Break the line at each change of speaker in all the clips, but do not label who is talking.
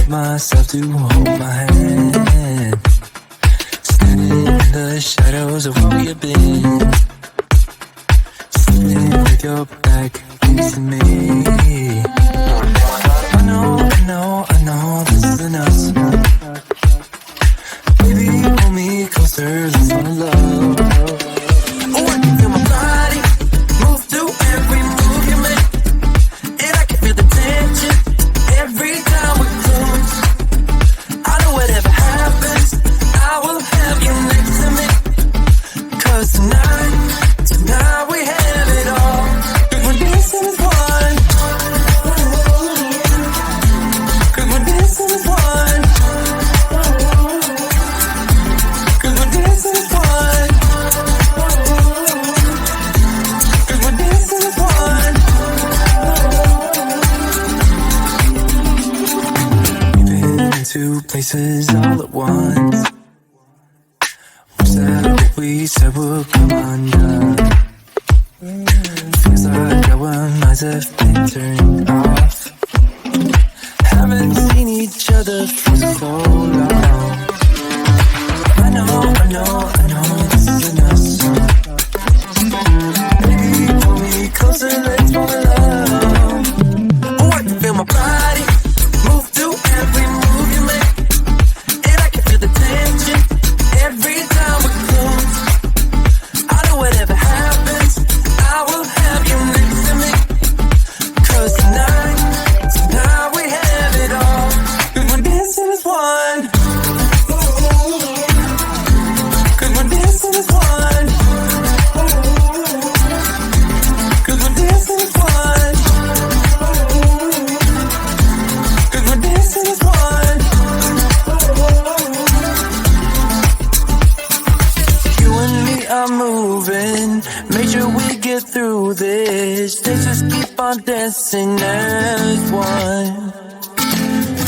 myself to hold my hand. Standing in the shadows of where we've been. Sitting with your back facing me. I know this isn't us. Baby, pull me closer, let's fall in love. Oh, I can feel my body move through every move you make. And I can feel the tension every time we close. I know whatever happens, I will have you next to me. 'Cause tonight we have it all. 'Cause we're dancing as one. 'Cause we're dancing as one. 'Cause we're dancing as one. 'Cause we're dancing as one. We've been in two places all at once. Wish that what we said would come undone. Feels like our minds have been turned off. Haven't seen each other for so long. I know this isn't us. Baby, pull me closer, let's fall in love. Oh, I can feel my body move through every move you make. And I can feel the tension every time we close. I know whatever happens, I will have you next to me. 'Cause tonight we have it all. 'Cause we're dancing as one. 'Cause we're dancing as one. 'Cause we're dancing as one. 'Cause we're dancing as one. You and me are moving, make sure we get through this. Let's just keep on dancing as one.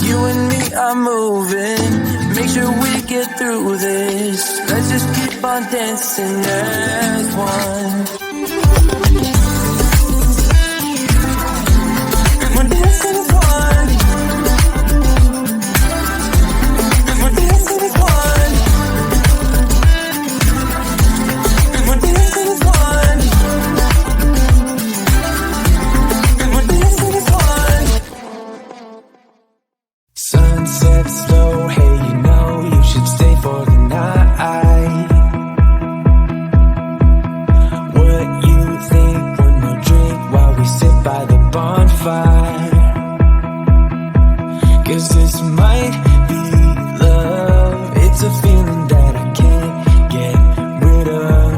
You and me are moving, make sure we get through this. Let's just keep on dancing as one. 'Cause we're dancing as one. 'Cause we're dancing as one. 'Cause we're dancing as one. 'Cause we're dancing as one. Sunset slow, hey, you know you should stay for the night. What you think? One more drink while we sit by the bonfire. 'Cause this might be love. It's a feeling that I can't get rid of.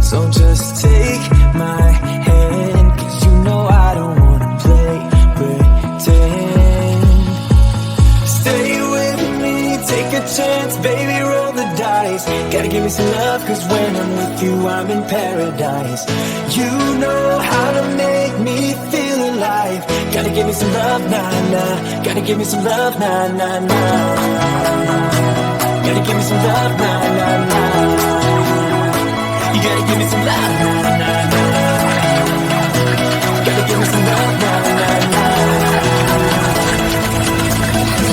So just take my hand, 'cause you know I don't wanna play pretend. Stay with me, take a chance, baby, roll the dice. Gotta give me some love, 'cause when I'm with you, I'm in paradise. You know how to make me feel alive. Gotta give me some love, nah, nah. Gotta give me some love, nah, nah, nah. Gotta give me some love, nah, nah, nah. You gotta give me some love, nah, nah, nah. Gotta give me some love, nah, nah, nah.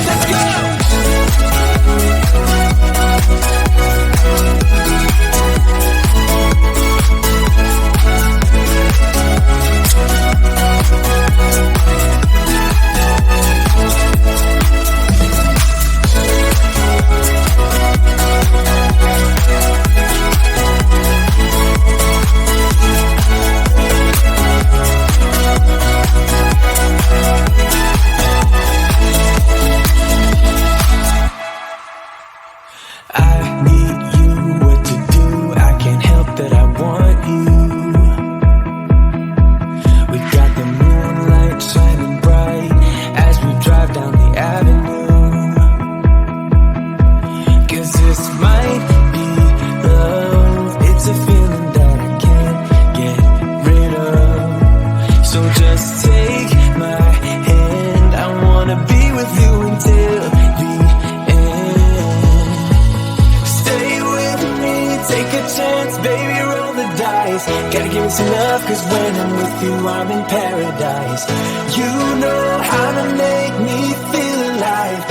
Let's go! Gotta give me some love, 'cause when I'm with you, I'm in paradise. You know how to make me feel alive.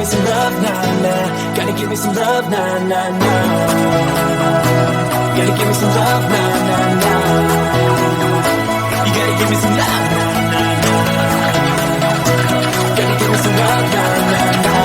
me some love, nah, nah. Gotta give me some love, nah, nah, nah. Gotta give me some love, nah, nah, nah. You gotta give me some love, nah, nah, nah. Gotta give me some love, nah, nah, nah.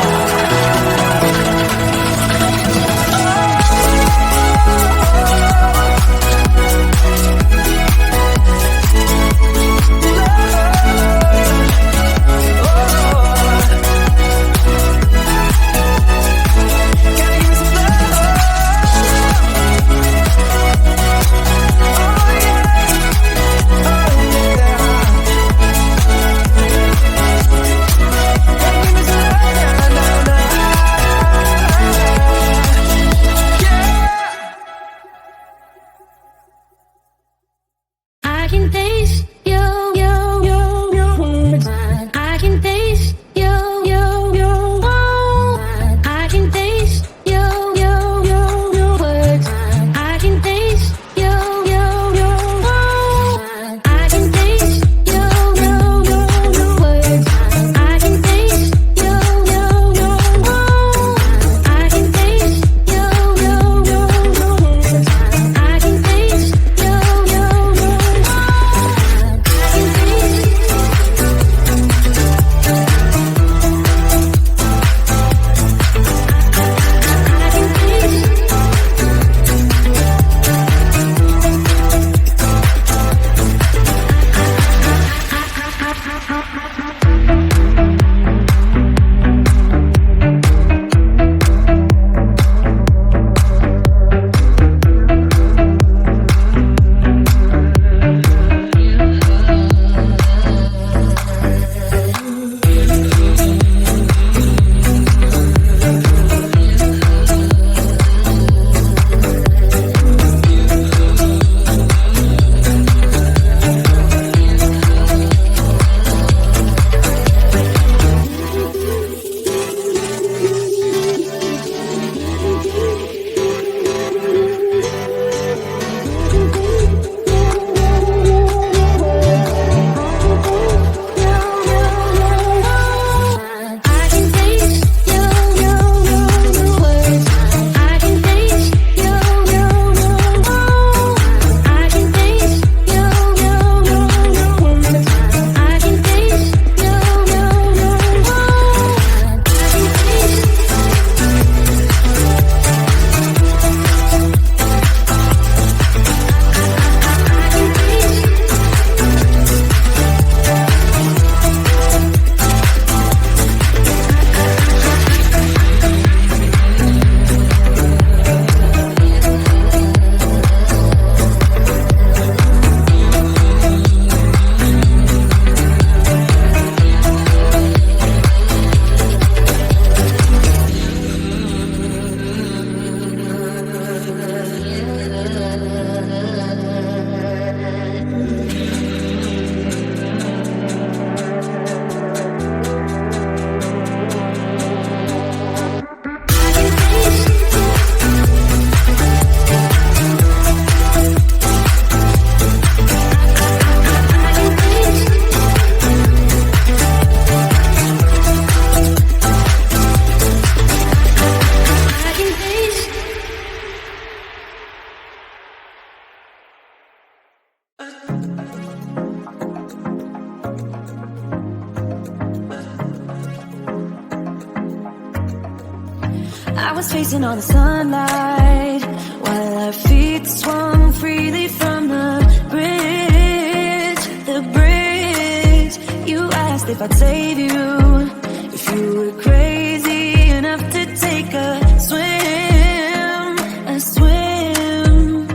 I was chasing all the sunlight while our feet swung freely from the bridge. The bridge. You asked if I'd save you, if you were crazy enough to take a swim, a swim.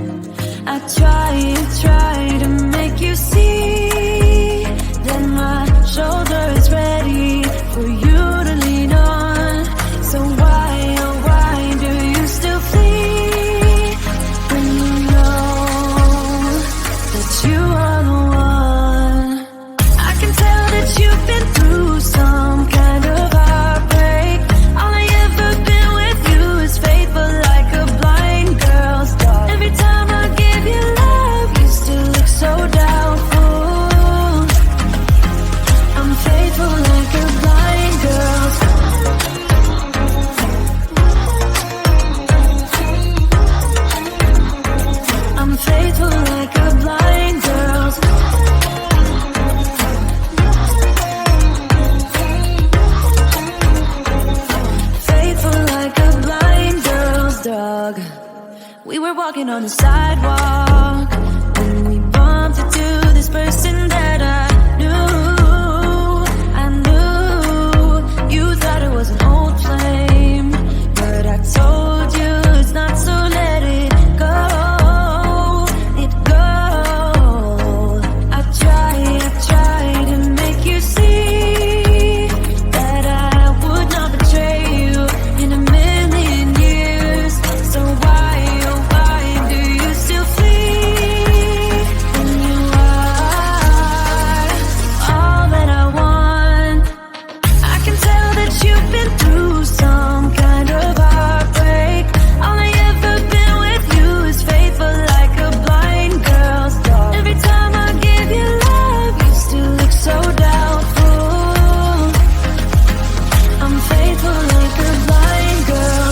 I try to make you see that my shoulder is ready for you to lean on. So why, oh why do you still flee when you know that you are the one? I can tell that you've been through some We were walking on the sidewalk when we bumped into this person that I knew. You thought it was an old flame, but I told you it's not, so let it go. It go. I tried to make you see that I would not betray you in a million years. So why, oh why do you still flee when you are all that I want? I can tell that you've been through some kind of heartbreak. All I ever been with you is faithful like a blind girl's dog. Every time I give you love, you still look so doubtful. I'm faithful like a blind girl.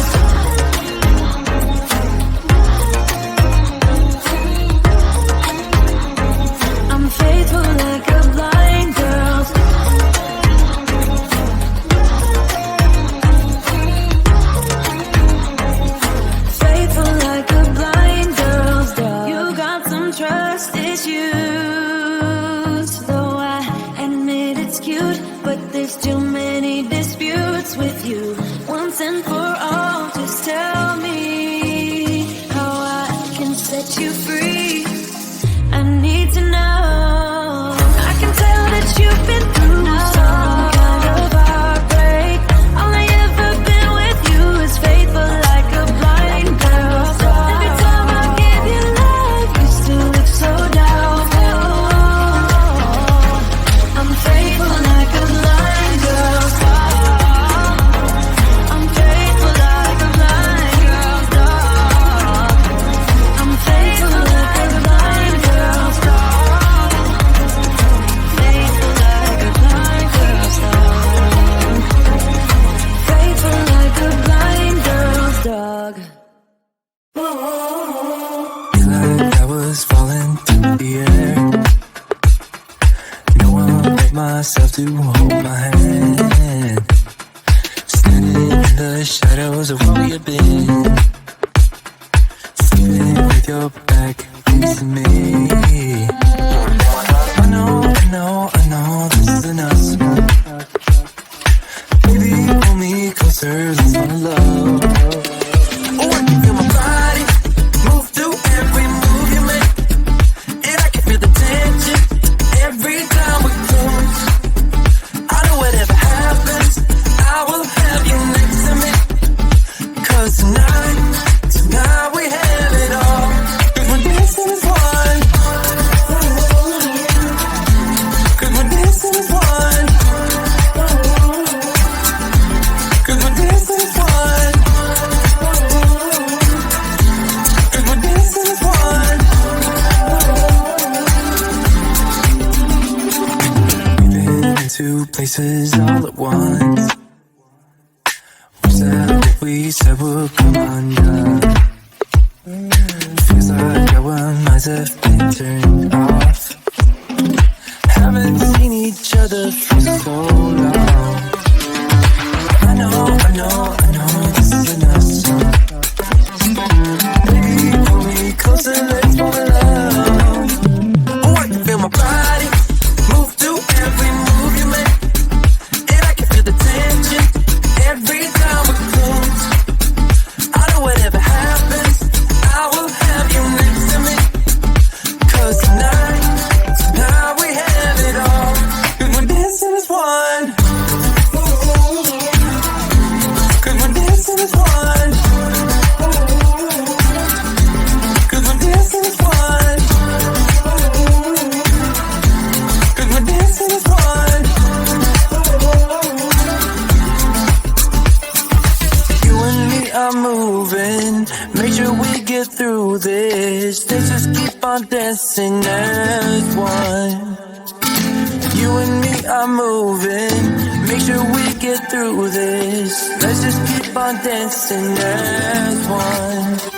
I'm faithful like a blind girl. Faithful like a blind girl's dog. You got some trust issues, though I admit it's cute, but there's too many disputes with you. Once and for all, just tell me how I can set you free. I need to know. I can tell that you've been through some kind of heartbreak. All I ever been with you is faithful like a blind girl. Every time I give you love, you still look so doubtful. I'm faithful like a blind girl. I'm faithful like a blind girl's dog. I'm faithful like a blind girl's dog. Faithful like a blind girl's dog. Faithful like a blind girl's dog.
Feel like I was falling through the air. No one but myself to hold my hand. Standing in the shadows of where you've been. Sleeping with your back facing me. I know this is enough. Baby, pull me closer, let's fall in love. Oh, I can feel my body move through every move you make, and I can feel the tension every time we close. I know whatever happens, I will have you next to me. 'Cause tonight we have it all. 'Cause we're dancing as one. 'Cause we're dancing as one. 'Cause we're dancing as one. 'Cause we're dancing as one. We've been into places all at once. Wish that what we said would come undone. Feels like our minds have been turned off. Haven't seen each other for so long. I know this is enough song. Baby, pull me closer, let's fall in love. Oh, I can feel my body move through every move you make, and I can feel the tension every time we close. I know whatever happens, I will have you next to me. 'Cause tonight we have it all. 'Cause we're dancing as one. 'Cause we're dancing as one. 'Cause we're dancing as one. 'Cause we're dancing as one. You and me are moving, make sure we get through this. Let's just keep on dancing as one. You and me are moving, make sure we get through this. Let's just keep on dancing as one.